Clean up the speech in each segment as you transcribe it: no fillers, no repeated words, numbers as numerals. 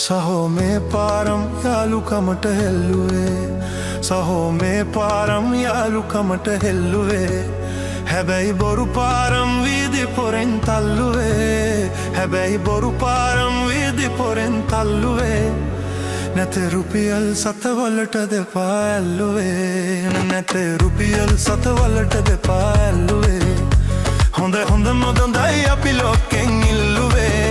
සහෝ මේ පාරම් යාළුකමට හෙල්ලුවේ සහෝ මේ පාරම් යාළුකමට හෙල්ලුවේ හැබැයි බොරු පාරම් වීදි පොරෙන් තල්ලුවේ හැබැයි බොරු පාරම් වීදි පොරෙන් තල්ලුවේ නැතේ රුපියල් සතවලට දෙපා ඇල්ලුවේ නැතේ රුපියල් සතවලට දෙපා ඇල්ලුවේ හොඳයි අපි ලෝකෙන් ඉල්ලුවේ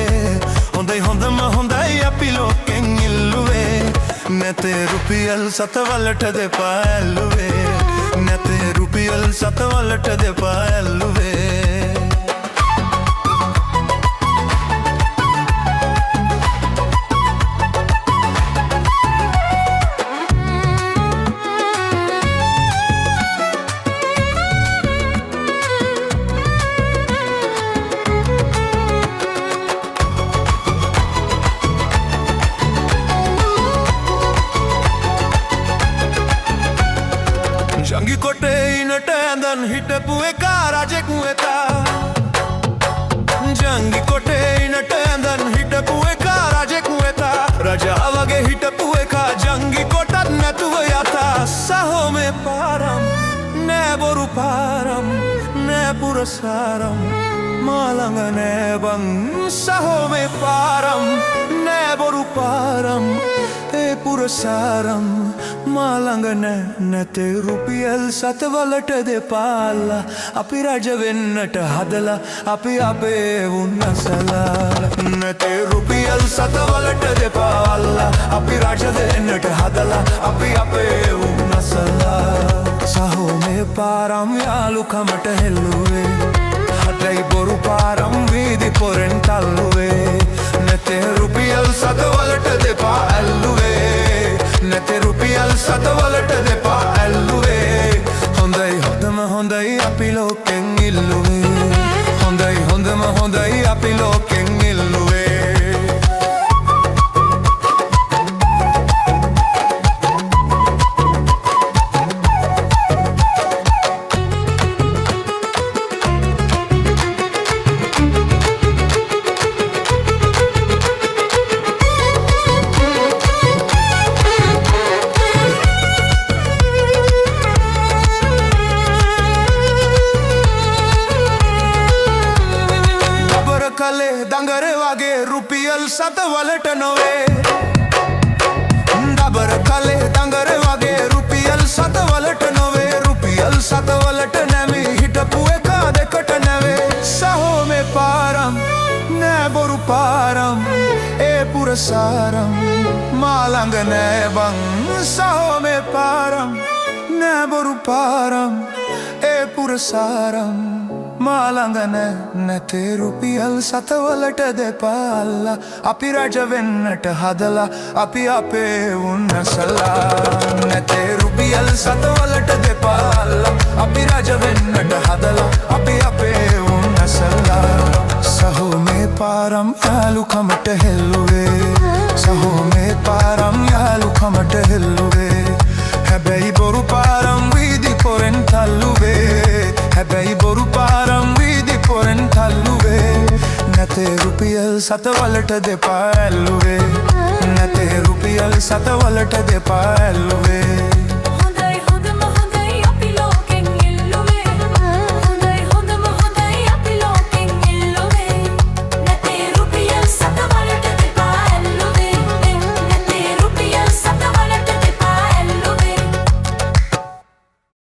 හොඳයි අපි ලෝකෙන් ඉල්ලුවේ නැතේ රුපියල් සතවලට දෙපා ඇල්ලුවේ නැතේ රුපියල් සතවලට දෙපා ඇල්ලුවේ ජංගි කොටේ ඉනට ඇඳන් හිටපු එකා රජෙකු එතා ජංගි කොටේ ඉනට ඇඳන් හිටපු එකා රජෙකු එතා රජා වගේ හිටපු එකා ජංගි කොටත් නැතුව යතා සහෝ මේ පාරම් නෑ බොරු පාරම් නෑ පුරසාරම් මා ළඟ නෑ බං සහෝ මේ පාරම් නෑ බොරු පාරම් ඒ පුරසාරම් මා ළඟ නෑ නැතේ රුපියල් සතවලට දෙපාලා අපි රජ වෙන්නට හදලා අපි අපේ උන්නසලා නැතේ රුපියල් සතවලට දෙපාලා අපි රජ වෙන්නට හදලා අපි අපේ උන්නසලා සහෝ මේ පාරම් යාළුකමට හෙල්ලුවේ හදයි බොරු පාරම් වීදි පොරෙන් තල්ලුවේ නැතේ රුපියල් සතවලට දෙපා ඇල්ලුවේ නැතේ රුපියල් සතවලට දෙපා ඇල්ලුවේ හොඳයි අපි ලෝකෙන් ඉල්ලුවේ හොඳයි අපි ලෝකෙන් ඉල්ලුවේ කලේ දඟර වගේ රුපියල් සතවලට නොවේ දබර කලේ දඟර වගේ රුපියල් සතවලට නොවේ රුපියල් සතවලට නැමි හිටපු එකා දෙකට නැවේ සහෝ මේ පාරම් නෑ බොරු පාරම් ඒ පුරසාරම් මා ළඟ නෑ බං සහෝ මේ පාරම් නෑ බොරු පාරම් ඒ පුරසාරම් මා ළඟ නෑ නැතේ රුපියල් සතවලට දෙපාලා අපි රජ වෙන්නට හදලා අපි අපේ උන්නසලා නැතේ රුපියල් සතවලට දෙපාලා අපි රජ වෙන්නට හදලා අපි අපේ උන්නසලා සහෝ මේ පාරම් යාළුකමට හෙල්ලුවේ සහෝ මේ පාරම් යාළුකමට හෙල්ලුවේ හැබැයි බොරු පාරම් වීදි පොරෙන් තල්ලුවේ හැබැයි බොරු පාරම් වීදි පොරෙන් තල්ලුවේ නැතේ රුපියල් සතවලට දෙපා ඇල්ලුවේ නැතේ රුපියල් සතවලට දෙපා ඇල්ලුවේ